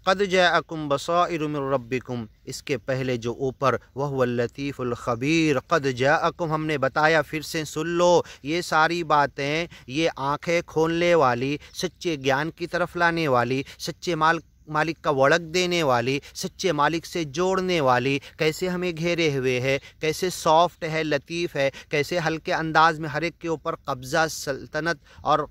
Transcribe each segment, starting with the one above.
قد جاءکم بصائر من ربکم، اس کے پہلے جو اوپر وہو اللطیف الخبیر، قد جاءکم ہم نے بتایا، پھر سے سن لو یہ ساری باتیں، یہ آنکھیں کھولنے والی، سچے گیان کی طرف لانے والی، سچے مالک کا وڑک دینے والی، سچے مالک سے جوڑنے والی، کیسے ہمیں گھیرے ہوئے ہے، کیسے سافٹ ہے، لطیف ہے، کیسے ہلکے انداز میں ہر ایک کے اوپر قبضہ، سلطنت اور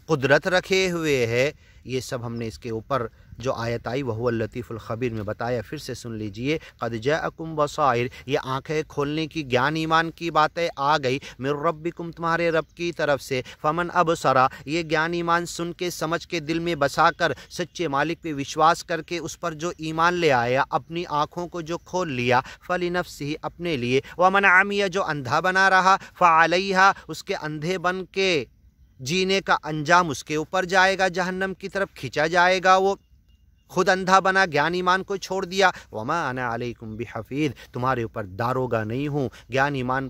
قدرت رکھے ہوئے ہے، یہ سب ہم نے اس کے اوپر جو آیت آئی وہو اللطیف الخبیر میں بتایا۔ پھر سے سن لیجئے، قد جاءکم بصائر، یہ آنکھیں کھولنے کی، گیان ایمان کی باتیں آ گئی، من ربکم، تمہارے رب کی طرف سے، فمن ابصرا، یہ گیان ایمان سن کے سمجھ کے دل میں بسا کر سچے مالک پہ وشواس کر کے اس پر جو ایمان لے آیا، اپنی آنکھوں کو جو کھول لیا، فلنفسہ، اپنے لیے، ومن عمی، جو اندھا بنا رہا، فعلیہا، اس کے اندھے بن کے جینے کا انجام اس کے اوپر جائے گا، جہنم کی طرف کھینچا جائے گا، وہ خود اندھا بنا، گیان ایمان کو چھوڑ دیا، وما انا علیکم بحفیظ، تمہارے اوپر داروغہ نہیں ہوں، گیان ایمان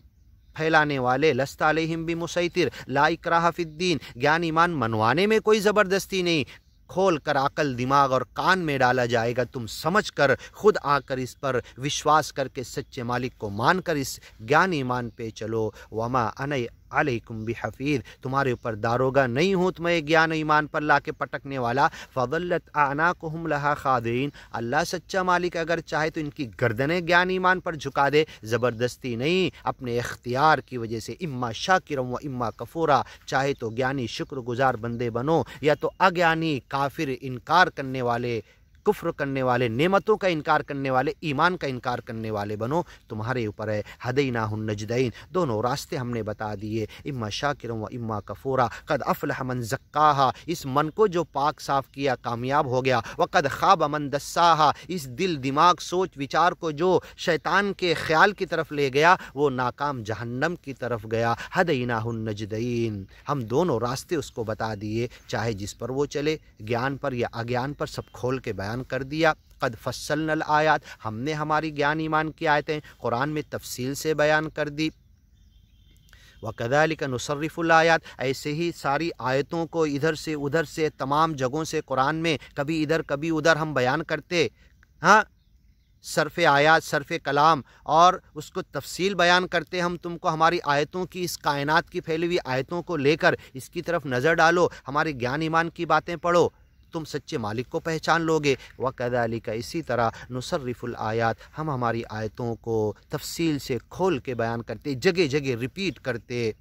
پھیلانے والے، لست علیہم بمسیطر، لا اکراہ فی الدین، گیان ایمان منوانے میں کوئی زبردستی نہیں، کھول کر عقل، دماغ اور کان میں ڈالا جائے گا، تم سمجھ کر خود آ کر اس پر وشواس کر کے سچے مالک کو مان کر اس گیان ایمان پہ چلو، وما انا علیکم بحفیظ، تمہارے اوپر داروغہ نہیں ہوں، تمہیں گیان ایمان پر لا کے پٹکنے والا، فضلت اعناقہم لہا خاضعین، اللہ سچا مالک اگر چاہے تو ان کی گردنیں گیان ایمان پر جھکا دے، زبردستی نہیں، اپنے اختیار کی وجہ سے، اما شاکرا و اما کفورا، چاہے تو گیانی شکر گزار بندے بنو، یا تو اگیانی کافر، انکار کرنے والے، کفر کرنے والے، نعمتوں کا انکار کرنے والے، ایمان کا انکار کرنے والے بنو، تمہارے اوپر ہے۔ ہدیناہ النجدین، دونوں راستے ہم نے بتا دیے، اما شاکرا و اما کفورا، قد افلح من زکاہا، اس من کو جو پاک صاف کیا کامیاب ہو گیا، وقد خاب من دساہا، اس دل، دماغ، سوچ وچار کو جو شیطان کے خیال کی طرف لے گیا، وہ ناکام جہنم کی طرف گیا۔ ہدیناہ النجدین، ہم دونوں راستے اس کو بتا دیے، چاہے جس پر وہ چلے، گیان پر یا اگیان پر، سب کھول کے بیان کر دیا۔ قد فصلنا الآیات، ہم نے ہماری گیان ایمان کی آیتیں قرآن میں تفصیل سے بیان کر دی۔ وَكَذَلِكَ نُصَرِّفُ الْآيَاتِ، ایسے ہی ساری آیتوں کو ادھر سے ادھر سے، تمام جگہوں سے قرآن میں کبھی ادھر کبھی ادھر ہم بیان کرتے، ہاں، صرف آیات، صرف کلام، اور اس کو تفصیل بیان کرتے ہم تم کو، ہماری آیتوں کی، اس کائنات کی پھیلی ہوئی آیتوں کو لے کر اس کی طرف نظر ڈالو، ہمارے گیان ایمان کی باتیں پڑھو، تم سچے مالک کو پہچان لوگے۔ وَكَذَلِكَ، اسی طرح، نُصَرِّفُ الْآيَاتِ، ہم ہماری آیتوں کو تفصیل سے کھول کے بیان کرتے، جگہ جگہ ریپیٹ کرتے،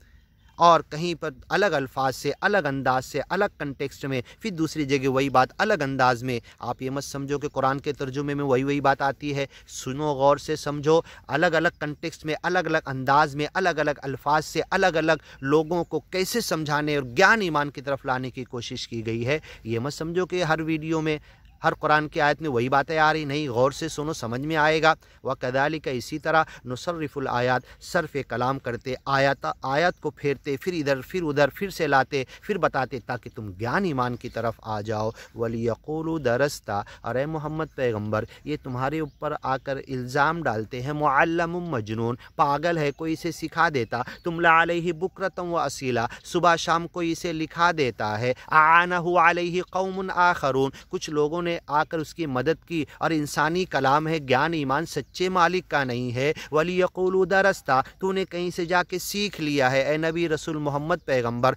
اور کہیں پر الگ الفاظ سے، الگ انداز سے، الگ کنٹیکسٹ میں، پھر دوسری جگہ وہی بات الگ انداز میں۔ آپ یہ مت سمجھو کہ قرآن کے ترجمے میں وہی بات آتی ہے، سنو، غور سے سمجھو، الگ الگ کنٹیکسٹ میں، الگ الگ انداز میں، الگ الگ الفاظ سے، الگ الگ لوگوں کو کیسے سمجھانے اور گیان ایمان کی طرف لانے کی کوشش کی گئی ہے۔ یہ مت سمجھو کہ ہر ویڈیو میں، ہر قرآن کی آیت میں وہی باتیں آ رہی، نہیں، غور سے سنو، سمجھ میں آئے گا۔ وَكَذَلِكَ، اسی طرح، نُصَرِّفُ الْآيَاتِ، صرف کلام کرتے، آیات کو پھیرتے، پھر ادھر پھر ادھر، پھر سے لاتے، پھر بتاتے، تاکہ تم گیان ایمان کی طرف آ جاؤ۔ وَلِيَقُولُوا دَرَسْتَ، اور اے محمد پیغمبر، یہ تمہارے اوپر آ کر الزام ڈالتے ہیں، معلم مجنون، پاگل ہے، کوئی اسے سکھا دیتا، تملا علیہ بکرۃ واسیلا، صبح شام کوئی اسے لکھا دیتا ہے، اعانہ علیہ قوم آخرون، کچھ لوگوں نے آ کر اس کی مدد کی، اور انسانی کلام ہے، گیان ایمان سچے مالک کا نہیں ہے۔ وَلِيَقُولُوا دَرَسْتَ، تو نے کہیں سے جا کے سیکھ لیا ہے، اے نبی رسول محمد پیغمبر،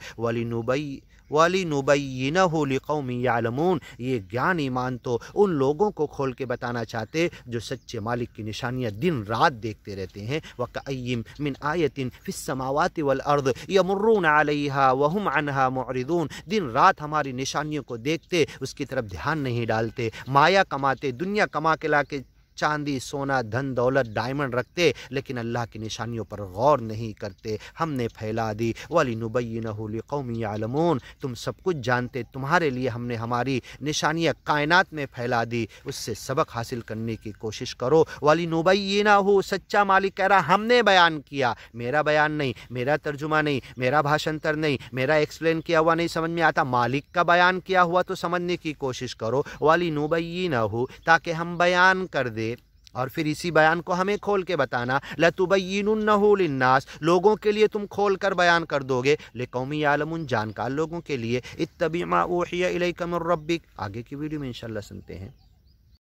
وَلِنُبَيِّنَهُ لِقَوْمٍ يَعْلَمُونَ، یہ گیان ایمان تو ان لوگوں کو کھول کے بتانا چاہتے جو سچے مالک کی نشانیاں دن رات دیکھتے رہتے ہیں۔ وَكَأَيٍّ مِّنْ آیَةٍ فِي السَّمَاوَاتِ وَالْأَرْضِ يَمُرُّونَ عَلَيْهَا وَهُمْ عَنْهَا مُعْرِضُونَ، دن رات ہماری نشانیوں کو دیکھتے، اس کی طرف دھیان نہیں ڈالتے، مایا کماتے، دنیا کما کے لا کے چاندی، سونا، دھن دولت، ڈائمنڈ رکھتے، لیکن اللہ کی نشانیوں پر غور نہیں کرتے، ہم نے پھیلا دی۔ وَلِنُبَيِّنَهُ لِقَوْمٍ يَعْلَمُونَ، تم سب کچھ جانتے، تمہارے لیے ہم نے ہماری نشانیاں کائنات میں پھیلا دی، اس سے سبق حاصل کرنے کی کوشش کرو۔ وَلِنُبَيِّنَهُ، سچا مالک کہہ رہا ہم نے بیان کیا، میرا بیان نہیں، میرا ترجمہ نہیں، میرا بھاشنتر نہیں، میرا ایکسپلین کیا ہوا نہیں سمجھ میں آتا، مالک کا بیان کیا ہوا تو سمجھنے کی کوشش کرو۔ وَلِنُبَيِّنَهُ، تاکہ ہم بیان کر دے، اور پھر اسی بیان کو ہمیں کھول کے بتانا، لَتُبَيِّنُنَّهُ لِلنَّاسِ، لوگوں کے لیے تم کھول کر بیان کر دو گے، لِقَوْمٍ يَعْلَمُونَ، جانکار لوگوں کے لیے، اتَّبِعْ مَا أُوحِيَ إِلَيْكَ مِن رَّبِّكَ، آگے کی ویڈیو میں انشاءاللہ سنتے ہیں۔